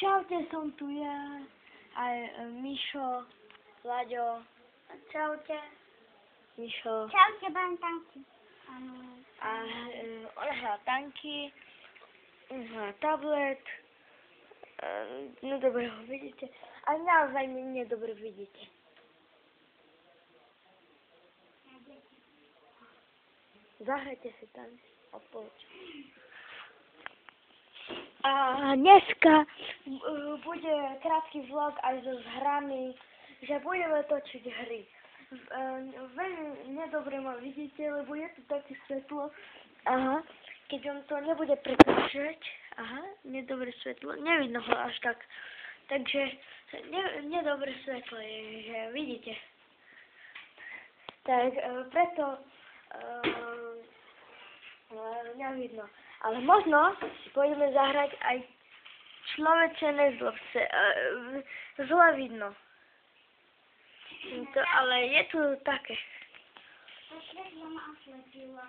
Čaute, som tu ja, aj Mišo, Vlaďo. Čaute. Mišo. Čaute, budem tanky. A on hrá tanky, hrá tablet. No dobre ho vidíte. A naozaj mne dobre vidíte. Zahrajte si tanky a poďte. A dneska bude krátky vlog aj so hrami, že budeme točiť hry. Veľmi nedobre ma vidíte, lebo je tu také svetlo. Aha, keď vám to nebude prekážať, aha, nedobre svetlo, nevidno ho až tak. Takže nedobre svetlo je, že vidíte. Tak preto nevidno. Ale možno si pôjdeme zahrať aj Človeče nezlob se. Zle vidno. Ale je tu také. To svetlo ma osvetilo.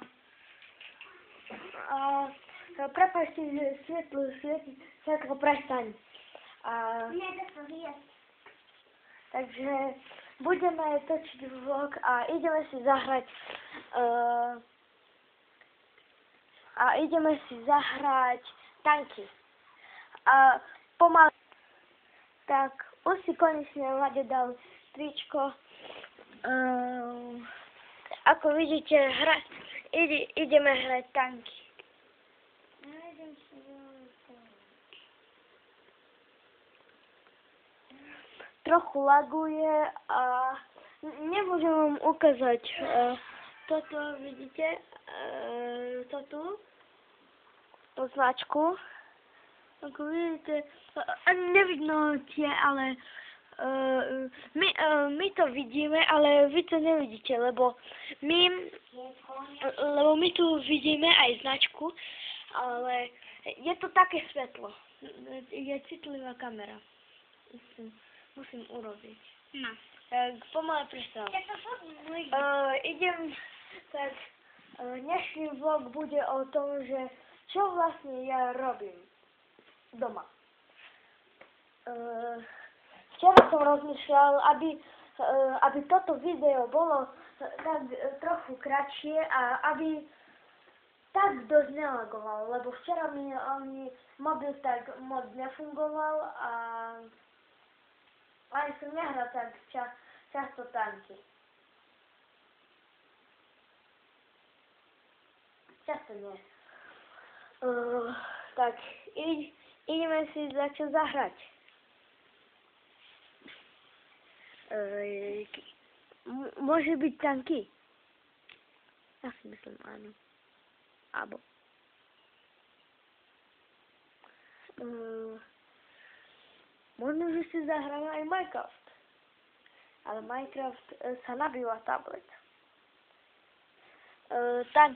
Prepáčte, že svetlo prestaň. Nie, to je. Takže budeme točiť vlog a ideme si zahrať tanky. A pomaly. Tak, už si konečne Vlaďo dal tričko. Ako vidíte, ideme hrať tanky. Trochu laguje a nemôžem vám ukázať toto, vidíte, toto značku. Ako vidíte, nevidno tie, ale my to vidíme, ale vy to nevidíte, lebo my tu vidíme aj značku, ale je to také svetlo. Je citlivá kamera. Musím urobiť. No. Tak pomaly prestav. Tak dnešný vlog bude o tom, že čo vlastne ja robím doma. Včera som rozmýšľal, aby toto video bolo tak trochu kratšie a aby tak dosť nelagoval, lebo včera mi mobil tak moc nefungoval a aj som nehral tak často tanky. Často nie. Tak, ideme si začať zahrať. Môže byť tanky? Ja si myslím áno. Abo. Možno, že si zahráme aj Minecraft. Ale Minecraft sa nabýva tablet. Tak,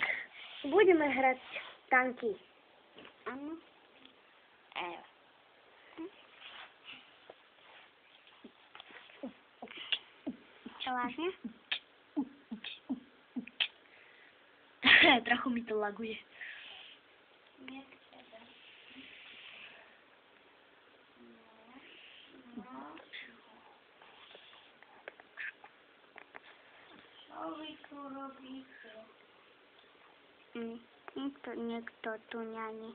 budeme hrať tanky. Áno. Čo vážne? Trochu mi to laguje. Čo vy tu robíte? Niekto tu ňani.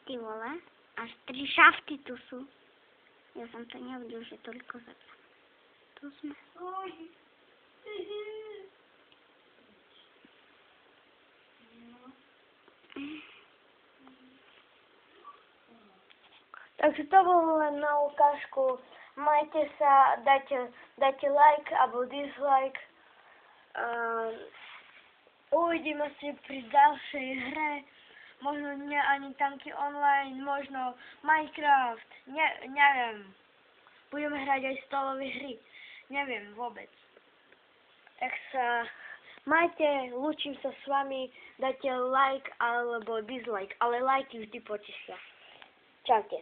Ty vole, až 3 šafty tu sú. Ja som to nevidel, že toľko zabral. Tu sme. Takže to bolo len na ukážku. Majte sa, dajte like alebo dislike. Uvidíme si pri ďalšej hre. Možno nie ani tanky online, možno Minecraft. Neviem. Budeme hrať aj stolové hry. Neviem vôbec. Tak sa Majte, lúčim sa s vami, dajte like alebo dislike, ale lajky vždy potešia. Čaute.